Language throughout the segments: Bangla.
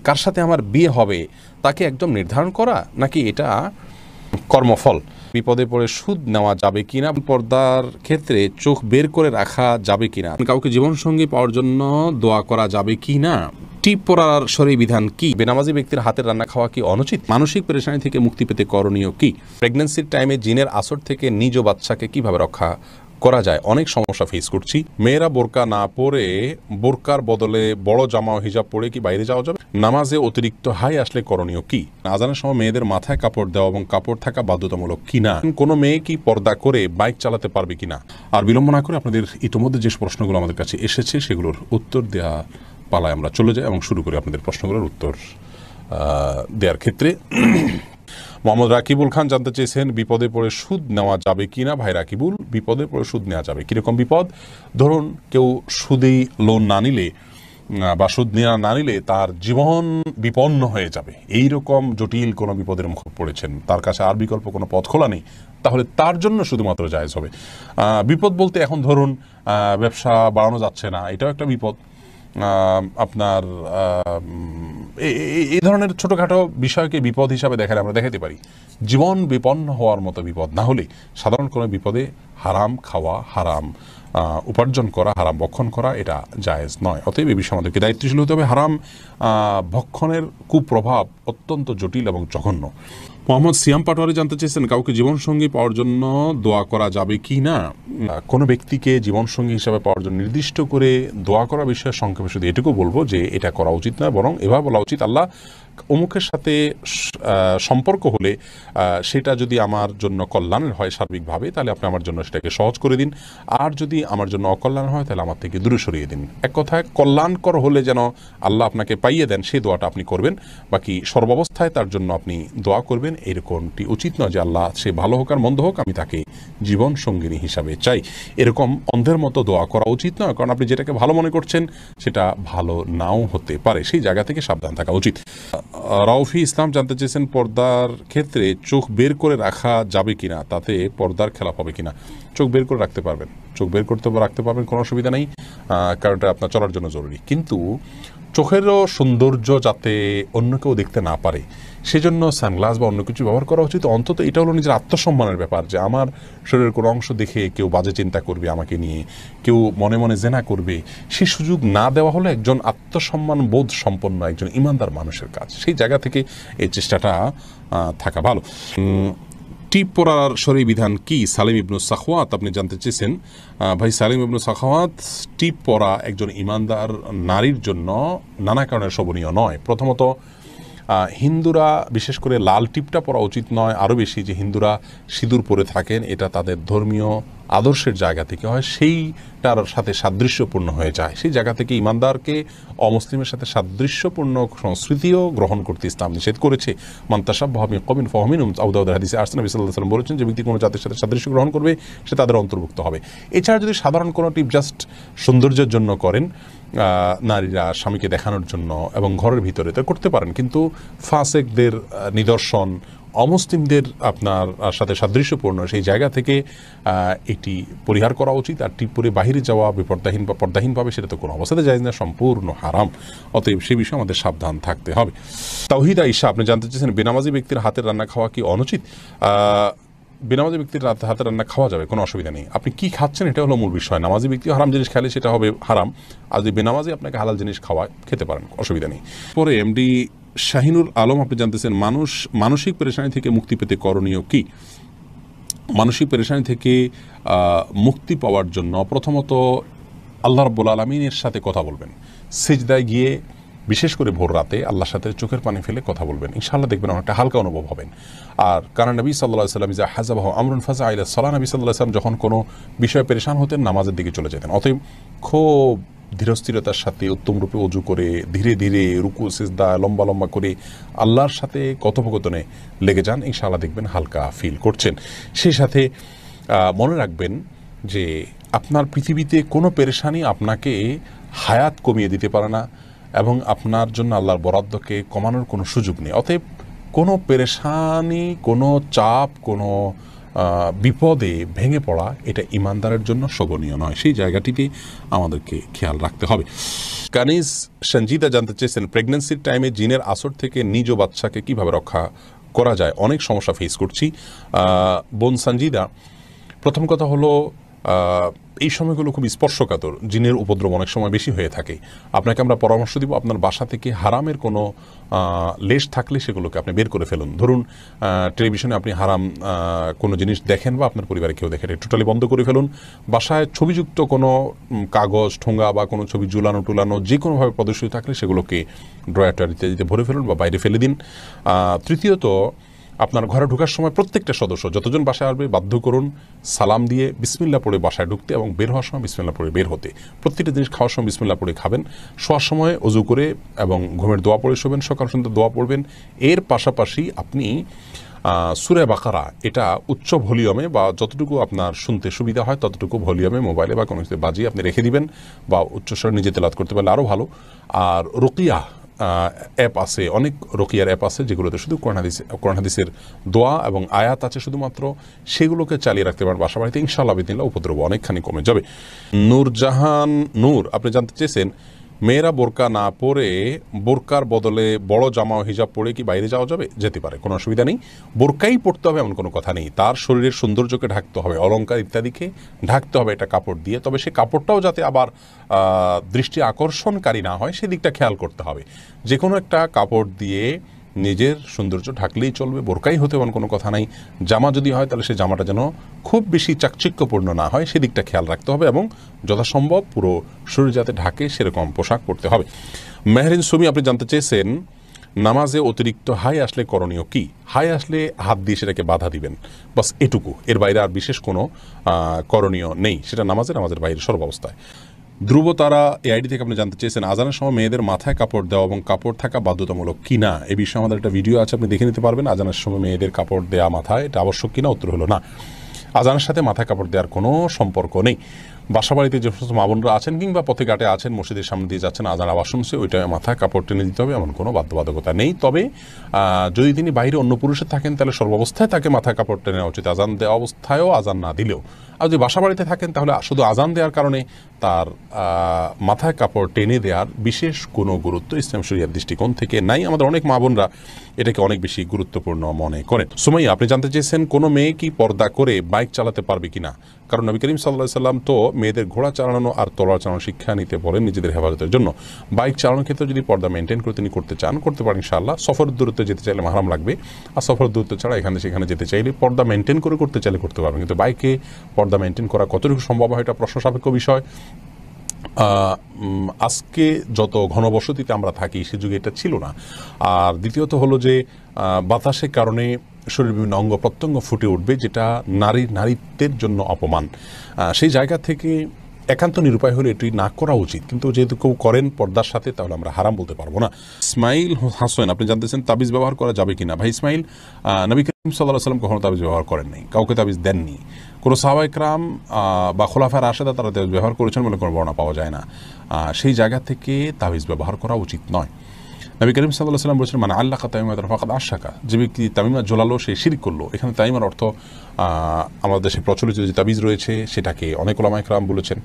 কার সাথে আমার বিয়ে হবে তাকে একদম নির্ধারণ করা, নাকি এটা কর্মফল? বিপদে পড়ে সুদ নেওয়া যাবে কিনা, পর্দার ক্ষেত্রে চোখ বের করে রাখা যাবে কিনা, কাউকে জীবনসঙ্গী পাওয়ার জন্য দোয়া করা যাবে কিনা, টিপ পরার শরীর বিধান কি, বেনামাজি ব্যক্তির হাতের রান্না খাওয়া কি অনুচিত, মানসিক পেরেশানি থেকে মুক্তি পেতে করণীয় কি, প্রেগন্যান্সির টাইমে জিনের আসর থেকে নিজ বাচ্চাকে কিভাবে রক্ষা করা যায়, অনেক সমস্যা ফেস করছি। মেয়েরা বোরকা না পরে বোরকার বদলে বড় জামা ও হিজাব পরে কি বাইরে যাওয়া যাবে, নামাজে অতিরিক্ত হাই আসলে করণীয় কি, আজানের সময় মেয়েদের মাথায় কাপড় দেওয়া এবং কাপড় থাকা বাধ্যতামূলক কিনা, কোনো মেয়ে কি পর্দা করে বাইক চালাতে পারবে কিনা। আর বিলম্ব না করে আপনাদের ইতিমধ্যে যে প্রশ্নগুলো আমাদের কাছে এসেছে সেগুলোর উত্তর দেওয়া পালায় আমরা চলে যাই এবং শুরু করি আপনাদের প্রশ্নগুলোর উত্তর দেওয়ার ক্ষেত্রে। মোহাম্মদ রাকিবুল খান জানতে চেয়েছেন বিপদে পড়ে সুদ নেওয়া যাবে কিনা। ভাই রাকিবুল, বিপদে পড়ে সুদ নেওয়া যাবে। কিরকম বিপদ? ধরুন কেউ সুদেই লোন না নিলে বা সুদ না নিলে তার জীবন বিপন্ন হয়ে যাবে, এইরকম জটিল কোনো বিপদের মুখে পড়েছেন, তার কাছে আর বিকল্প কোনো পথ খোলা নেই, তাহলে তার জন্য শুধুমাত্র জায়েজ হবে। বিপদ বলতে এখন ধরুন ব্যবসা বাড়ানো যাচ্ছে না, এটাও একটা বিপদ। আপনার এই ধরনের ছোটোখাটো বিষয়কে বিপদ হিসাবে দেখালে আমরা দেখাতে পারি। জীবন বিপন্ন হওয়ার মতো বিপদ না হলে সাধারণ কোনো বিপদে হারাম খাওয়া, হারাম উপার্জন করা, হারাম ভক্ষণ করা এটা জায়েজ নয়। অতএব এই বিষয়ে আমাদেরকে দায়িত্বশীল হতে হবে। হারাম ভক্ষণের কুপ্রভাব অত্যন্ত জটিল এবং জঘন্য। মোহাম্মদ সিয়াম পাটোয়ারি জানতে চেয়েছেন কাউকে জীবনসঙ্গী পাওয়ার জন্য দোয়া করা যাবে কি না। কোনো ব্যক্তিকে জীবনসঙ্গী হিসাবে পাওয়ার জন্য নির্দিষ্ট করে দোয়া করা বিষয়ে সংক্ষেপে শুধু এটুকু বলবো যে এটা করা উচিত নয়, বরং এভাবে বলা উচিত, আল্লাহ অমুকের সাথে সম্পর্ক হলে সেটা যদি আমার জন্য কল্যাণের হয় সার্বিকভাবে, তাহলে আপনি আমার জন্য সেটাকে সহজ করে দিন, আর যদি আমার জন্য অকল্যাণ হয় তাহলে আমার থেকে দূরে সরিয়ে দিন। এক কথায় কল্যাণকর হলে যেন আল্লাহ আপনাকে পাইয়ে দেন সেই দোয়াটা আপনি করবেন, বাকি সর্বাবস্থায় তার জন্য আপনি দোয়া করবেন এরকমটি উচিত নয় যে আল্লাহ সে ভালো হোক আর মন্দ হোক আমি তাকে জীবন সঙ্গিনী হিসাবে চাই, এরকম অন্ধের মতো দোয়া করা উচিত নয়। কারণ আপনি যেটাকে ভালো মনে করছেন সেটা ভালো নাও হতে পারে, সেই জায়গা থেকে সাবধান থাকা উচিত। রাউফি ইসলাম জানতে চেয়েছেন পর্দার ক্ষেত্রে চোখ বের করে রাখা যাবে কিনা, তাতে পর্দার খেলাপ হবে কিনা। চোখ বের করে রাখতে পারবেন, চোখ বের করতে রাখতে পারবেন, কোনো অসুবিধা নেই, কারণ এটা আপনার চলার জন্য জরুরি। কিন্তু চোখেরও সৌন্দর্য যাতে অন্য কেউ দেখতে না পারে সেজন্য সানগ্লাস বা অন্য কিছু ব্যবহার করা উচিত। অন্তত এটা হলো নিজের আত্মসম্মানের ব্যাপার, যে আমার শরীরের কোনো অংশ দেখে কেউ বাজে চিন্তা করবে আমাকে নিয়ে, কেউ মনে মনে জেনা করবে, সে সুযোগ না দেওয়া হলো একজন আত্মসম্মান বোধ সম্পন্ন একজন ইমানদার মানুষের কাজ। সেই জায়গা থেকে এই চেষ্টাটা থাকা ভালো। টিপ পরার শরীর বিধান কি? সালিম ইবনু সাখওয়াত আপনি জানতে চেয়েছেন। ভাই সালিম ইবনু সাখওয়াত, টিপ পরা একজন ইমানদার নারীর জন্য নানা কারণে শোভনীয় নয়। প্রথমত হিন্দুরা বিশেষ করে লাল টিপটা পরা উচিত নয়, আরও বেশি যে হিন্দুরা সিঁদুর পরে থাকেন এটা তাদের ধর্মীয় আদর্শের জায়গা থেকে হয়, সেইটার সাথে সাদৃশ্যপূর্ণ হয়ে যায়। সেই জায়গা থেকে ইমানদারকে অমুসলিমের সাথে সাদৃশ্যপূর্ণ সংস্কৃতিও গ্রহণ করতে ইসলাম নিষেধ করেছে। মান্তাসাব্বাহা বিকওমিন ফাহুয়া মিনহুম, আবু দাউদের হাদিসে আসছে নবী সাল্লাল্লাহু আলাইহি ওয়াসাল্লাম বলেছেন যে ব্যক্তি কোনো জাতির সাথে সাদৃশ্য গ্রহণ করবে সে তাদের অন্তর্ভুক্ত হবে। এছাড়া যদি সাধারণ কোনো টিপ জাস্ট সৌন্দর্যের জন্য করেন, নারীরা স্বামীকে দেখানোর জন্য এবং ঘরের ভিতরে তো করতে পারেন, কিন্তু ফাসেকদের নিদর্শন, অমুসলিমদের আপনার সাথে সাদৃশ্যপূর্ণ সেই জায়গা থেকে এটি পরিহার করা উচিত। আর টিপ পরে বাহিরে যাওয়া বিপর্দাহীন বা পর্দাহীনভাবে সেটা তো কোনো অবস্থাতে জায়েজ না, সম্পূর্ণ হারাম। অতএব সে বিষয়ে আমাদের সাবধান থাকতে হবে। তাওহিদ আয়েশা আপনি জানতে চেয়েছেন বেনামাজি ব্যক্তির হাতের রান্না খাওয়া কি অনুচিত। বেনামাজি ব্যক্তির হাতে রান্না খাওয়া যাবে, কোনো অসুবিধা নেই। আপনি কি খাচ্ছেন এটা হলো মূল বিষয়। নামাজি ব্যক্তি হারাম জিনিস খেলে সেটা হবে হারাম, আর যদি বেনামাজি আপনাকে হালাল জিনিস খেতে পারেন, অসুবিধা নেই। পরে এমডি শাহিনুর আলম আপনি জানতেছেন মানসিক পেরেশানি থেকে মুক্তি পেতে করণীয় কি। মানসিক পেরেশানি থেকে মুক্তি পাওয়ার জন্য প্রথমত আল্লাহ রাব্বুল আলামিনের সাথে কথা বলবেন, সিজদায় গিয়ে বিশেষ করে ভোর রাতে আল্লাহর সাথে চোখের পানি ফেলে কথা বলবেন, ইনশাআল্লাহ দেখবেন অনেকটা হালকা অনুভব হবেন। আর কারণ নবী সাল্লাল্লাহু আলাইহি ওয়াসাল্লাম ইজা হাযাবাহু আমরুন ফাযা ইলা সালাহ, নবী সাল্লাল্লাহু আলাইহি ওয়াসাল্লাম যখন কোনো বিষয়ে পেরেশান হতেন নামাজের দিকে চলে যেতেন। অতএব খুব ধীরস্থিরতার সাথে উত্তম রূপে ওযু করে ধীরে ধীরে রুকু সিজদা লম্বা লম্বা করে আল্লাহর সাথে কথোপকথনে লেগে যান, ইনশাআল্লাহ দেখবেন হালকা ফিল করছেন। সেই সাথে মনে রাখবেন যে আপনার পৃথিবীতে কোনো পেরেশানি আপনাকে হায়াত কমিয়ে দিতে পারে না এবং আপনার জন্য আল্লাহর বরাদ্দকে কমানোর কোনো সুযোগ নেই। অতএব কোনো পেরেশানি, কোনো চাপ, কোনো বিপদে ভেঙে পড়া এটা ইমানদারের জন্য শোভনীয় নয়, সেই জায়গাটিতে আমাদেরকে খেয়াল রাখতে হবে। কানিজ সঞ্জিদা জানতে চেয়েছেন, প্রেগন্যান্সির টাইমে জিনের আসর থেকে নিজ বাচ্চাকে কিভাবে রক্ষা করা যায়, অনেক সমস্যা ফেস করছি। বোন সঞ্জিদা, প্রথম কথা হলো এই সময়গুলো খুব স্পর্শকাতর, জিনের উপদ্রব অনেক সময় বেশি হয়ে থাকে। আপনাকে আমরা পরামর্শ দিব, আপনার বাসা থেকে হারামের কোনো লেশ থাকলে সেগুলোকে আপনি বের করে ফেলুন। ধরুন টেলিভিশনে আপনি হারাম কোনো জিনিস দেখেন বা আপনার পরিবারে কেউ দেখেন, টোটালি বন্ধ করে ফেলুন। বাসায় ছবিযুক্ত কোনো কাগজ ঠোঙ্গা বা কোনো ছবি ঝুলানো টুলানো যে কোনোভাবে প্রদর্শিত থাকলে সেগুলোকে ড্রয়ার টয়ার ইত্যাদিতে ভরে ফেলুন বা বাইরে ফেলে দিন। তৃতীয়ত, আপনার ঘরে ঢোকার সময় প্রত্যেকটা সদস্য যতজন বাসায় আসবে বাধ্য করুন সালাম দিয়ে বিসমিল্লাহ পড়ে বাসায় ঢুকতে এবং বের হওয়ার সময় বিসমিল্লাহ পড়ে বের হতে। প্রত্যেকটা জিনিস খাওয়ার সময় বিসমিল্লাহ পড়ে খাবেন, শোয়ার সময় অজু করে এবং ঘুমের দোয়া পড়ে শোবেন, সকাল সন্ধ্যা দোয়া পড়বেন। এর পাশাপাশি আপনি সূরা বাকারা এটা উচ্চ ভলিউমে বা যতটুকু আপনার শুনতে সুবিধা হয় ততটুকু ভলিউমে মোবাইলে বা কোনো কিছু বাজিয়ে আপনি রেখে দিবেন, বা উচ্চস্বরে নিজে তেলাওয়াত করতে পারলে আরও ভালো। আর রুকিয়া অ্যাপ আছে, অনেক রুকিয়ার অ্যাপ আছে যেগুলোতে শুধু কোরআন হাদিসের দোয়া এবং আয়াত আছে শুধুমাত্র, সেগুলোকে চালিয়ে রাখতে পারেন বাসা বাড়িতে, ইনশাআল্লাহ বিদিনিল্লাহ উপদ্রব অনেকখানি কমে যাবে। নূরজাহান নূর, আপনি জানতে চেয়েছেন, মেয়েরা বোরকা না পরে বোরকার বদলে বড় জামা ও হিজাব পরে কি বাইরে যাওয়া যাবে? যেতে পারে, কোনো অসুবিধা নেই। বোরকাই পড়তে হবে এমন কোনো কথা নেই, তার শরীরের সৌন্দর্যকে ঢাকতে হবে, অলংকার ইত্যাদিকে ঢাকতে হবে একটা কাপড় দিয়ে, তবে সে কাপড়টাও যাতে আবার দৃষ্টি আকর্ষণকারী না হয় সেদিকটা খেয়াল করতে হবে। যে কোনো একটা কাপড় দিয়ে নিজের সৌন্দর্য ঢাকলেই চলবে, বোরকাই হতে এমন কোনো কথা নাই। জামা যদি হয় তাহলে সেই জামাটা যেন খুব বেশি চাকচিক্যপূর্ণ না হয় সেদিকটা খেয়াল রাখতে হবে এবং যথাসম্ভব পুরো শরীর যাতে ঢাকে সেরকম পোশাক পরতে হবে। মেহরিন সুমি, আপনি জানতে চেয়েছেন, নামাজে অতিরিক্ত হাই আসলে করণীয় কি? হাই আসলে হাত দিয়ে সেটাকে বাধা দিবেন, বাস এটুকু, এর বাইরে আর বিশেষ কোনো করণীয় নেই, সেটা নামাজের বাইরে সর্বাবস্থায়। ধ্রুব তারা এই আইডি থেকে আপনি জানতে চেয়েছেন, আজানের সময় মেয়েদের মাথায় কাপড় দেওয়া এবং কাপড় থাকা বাধ্যতামূলক কিনা, এ বিষয়ে আমাদের একটা ভিডিও আছে, আপনি দেখে নিতে পারবেন। আজানের সময় মেয়েদের কাপড় দেওয়া মাথায় এটা আবশ্যক কিনা, উত্তর হলো না। আজানের সাথে মাথায় কাপড় দেওয়ার কোনো সম্পর্ক নেই। বাসা বাড়িতে যে সমস্ত মা বোনরা আছেন কিংবা পথে ঘাটে আছেন, মসজিদের সামনে দিয়ে যাচ্ছেন, আজান আওয়াজ শুনছে, ওইটা মাথায় কাপড় টেনে দিতে হবে এমন কোনো বাধ্যবাধকতা নেই। তবে যদি তিনি বাইরে অন্য পুরুষের থাকেন তাহলে সর্বাবস্থায় তাকে মাথায় কাপড় টেনে নেওয়া উচিত, আজান দেওয়া অবস্থায়ও আজান না দিলেও। আর যদি বাসা বাড়িতে থাকেন তাহলে শুধু আজান দেওয়ার কারণে তার মাথায় কাপড় টেনে দেওয়ার বিশেষ কোনো গুরুত্ব ইসলাম শরিয়ার দৃষ্টিকোণ থেকে নাই। আমাদের অনেক মা বোনরা এটাকে অনেক বেশি গুরুত্বপূর্ণ মনে করেন। সুমাইয়া, আপনি জানতে চেয়েছেন, কোনো মেয়ে কি পর্দা করে বাইক চালাতে পারবে কিনা? কারণ নবী করিম সাল্লাল্লাহু আলাইহি সাল্লাম তো মেয়েদের ঘোড়া চালানো আর তলোয়ার চালানো শিক্ষা নিতে বলেন নিজেদের হেফাজতের জন্য। বাইক চালানোর ক্ষেত্রে যদি পর্দা মেনটেন করে তিনি করতে চান করতে পারেন ইনশাআল্লাহ। সফর দূরত্বে যেতে চাইলে মাহরাম লাগবে, আর সফর দূরত্ব ছাড়া এখানে সেখানে যেতে চাইলে পর্দা মেনটেন করে করতে চাইলে করতে পারবেন। কিন্তু বাইকে পর্দা মেনটেন করা কতটুকু সম্ভব হয় এটা প্রশ্ন সাপেক্ষ বিষয়। আজকে যত ঘনবসতিতে আমরা থাকি সে যুগে এটা ছিল না। আর দ্বিতীয়ত হলো যে বাতাসের কারণে শরীরের বিভিন্ন অঙ্গ প্রত্যঙ্গ ফুটে উঠবে, যেটা নারীত্বের জন্য অপমান। সেই জায়গা থেকে একান্ত নিরুপায় হলে এটি না করা উচিত, কিন্তু যেহেতু কেউ করেন পর্দার সাথে তাহলে আমরা হারাম বলতে পারবো না। ইসমাইল হাসান, আপনি জানতেছেন তাবিজ ব্যবহার করা যাবে কিনা? ভাই ইসমাইল, নবী করিম সাল্লাল্লাহু আলাইহি ওয়াসাল্লাম কখনো তাবিজ ব্যবহার করেন নাই, কাউকে তাবিজ দেননি। কোনো সাহাবা ইকরাম বা খোলাফায়ে রাশেদা তারা তাবিজ ব্যবহার করেছেন বলে কোনো বর্ণনা পাওয়া যায় না। সেই জায়গা থেকে তাবিজ ব্যবহার করা উচিত নয়। নবী করিম সাল্লাল্লাহু আলাইহি ওয়াসাল্লাম বলেছেন, মানে আল্লাহ তামিমাতান ফাকাদ আশরাকা, যে ব্যক্তি তামিমা ঝোলালো সে শিরক করলো। এখানে তামিমার অর্থ আমাদের দেশে প্রচলিত যে তাবিজ রয়েছে সেটাকে অনেক উলামা ইকরাম বলেছেন,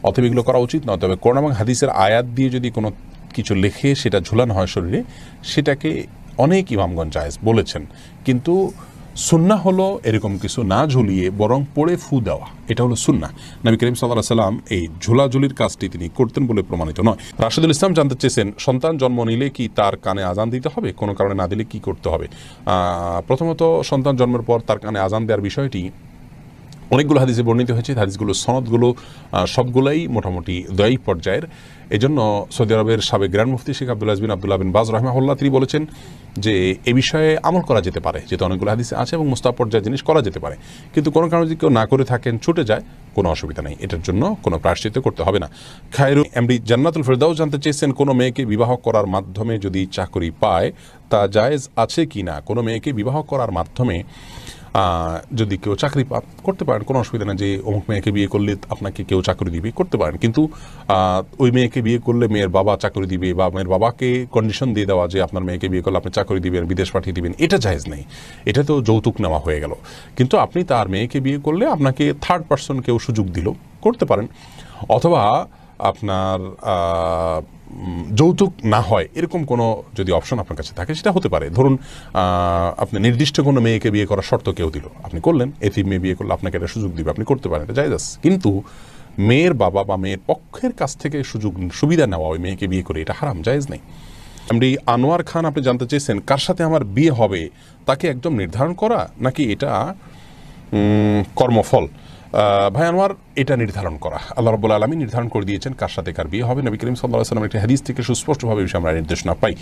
অতএব এগুলো করা উচিত নয়। তবে কোরআন এবং হাদিসের আয়াত দিয়ে যদি কোনো কিছু লিখে সেটা ঝুলানো হয় শরীরে, সেটাকে অনেক ইমামগণ জায়েজ বলেছেন। কিন্তু সুন্নাহ হলো এরকম কিছু না ঝুলিয়ে বরং পড়ে ফু দেওয়া, এটা হলো সুন্নাহ। নবী করিম সাল্লাল্লাহু আলাইহি সাল্লাম এই ঝোলাঝুলির কাজটি তিনি করতেন বলে প্রমাণিত নয়। রাশেদুল ইসলাম জানতে চেয়েছেন, সন্তান জন্ম নিলে কি তার কানে আজান দিতে হবে? কোনো কারণে না দিলে কি করতে হবে? প্রথমত, সন্তান জন্মের পর তার কানে আজান দেওয়ার বিষয়টি অনেকগুলো হাদিসে বর্ণিত হয়েছে। হাদিসগুলো সনদগুলো সবগুলাই মোটামুটি দয়ী পর্যায়ের। এজন্য সৌদি আরবের সাবেক গ্র্যান্ড মুফতি শেখ আব্দুল্লাহ বিন বাজ রাহিমাহুল্লাহ তিনি বলেছেন যে এ বিষয়ে আমল করা যেতে পারে, যেহেতু অনেকগুলো হাদিসে আছে এবং মুস্তাহাব পর্যায়ের জিনিস করা যেতে পারে। কিন্তু কোনো কারণে যদি কেউ না করে থাকেন, ছুটে যায়, কোনো অসুবিধা নেই, এটার জন্য কোনো প্রায়শ্চিত্ত করতে হবে না। খায়রুল এমডি জান্নাতুল ফেরদাউস জানতে চেয়েছেন, কোনো মেয়েকে বিবাহ করার মাধ্যমে যদি চাকরি পায় তা জায়েজ আছে কি না? কোনো মেয়েকে বিবাহ করার মাধ্যমে যদি কেউ চাকরি করতে পারেন, কোনো অসুবিধা না যে অমুক মেয়েকে বিয়ে করলে আপনাকে কেউ চাকরি দিবে, করতে পারেন। কিন্তু ওই মেয়েকে বিয়ে করলে মেয়ের বাবা চাকরি দিবে বা মেয়ের বাবাকে কন্ডিশন দিয়ে দেওয়া যে আপনার মেয়েকে বিয়ে করলে আপনি চাকরি দিবেন, বিদেশ পাঠিয়ে দিবেন, এটা জায়েজ নেই। এটা তো যৌতুক নেওয়া হয়ে গেল। কিন্তু আপনি তার মেয়েকে বিয়ে করলে আপনাকে থার্ড পার্সন কেউ সুযোগ দিল, করতে পারেন। অথবা আপনার যৌতুক না হয় এরকম কোনো যদি অপশন আপনার কাছে থাকে সেটা হতে পারে। ধরুন আপনি নির্দিষ্ট কোনো মেয়েকে বিয়ে করার শর্ত কেউ দিল, আপনি করলেন, এতিম মেয়ে বিয়ে করলে আপনাকে এটা সুযোগ দিবে, আপনি করতে পারেন, এটা জায়েজ আছে। কিন্তু মেয়ের বাবা বা মেয়ের পক্ষের কাছ থেকে সুবিধা নেওয়া ওই মেয়েকে বিয়ে করে, এটা হারাম, জায়েজ নেই। এমডি আনোয়ার খান, আপনি জানতে চেয়েছেন কার সাথে আমার বিয়ে হবে তাকে একদম নির্ধারণ করা নাকি এটা কর্মফল? ভাই আনোয়ার, এটা নির্ধারণ করা আল্লাহ রাব্বুল আলামিন নির্ধারণ করে দিয়েছেন কার সাথে কার বিয়ে হবে। নবী করিম সাল্লাল্লাহু আলাইহি ওয়াসাল্লামের একটি হাদিস থেকে সুস্পষ্টভাবে বিষয়ে আমরা নির্দেশনা পাই।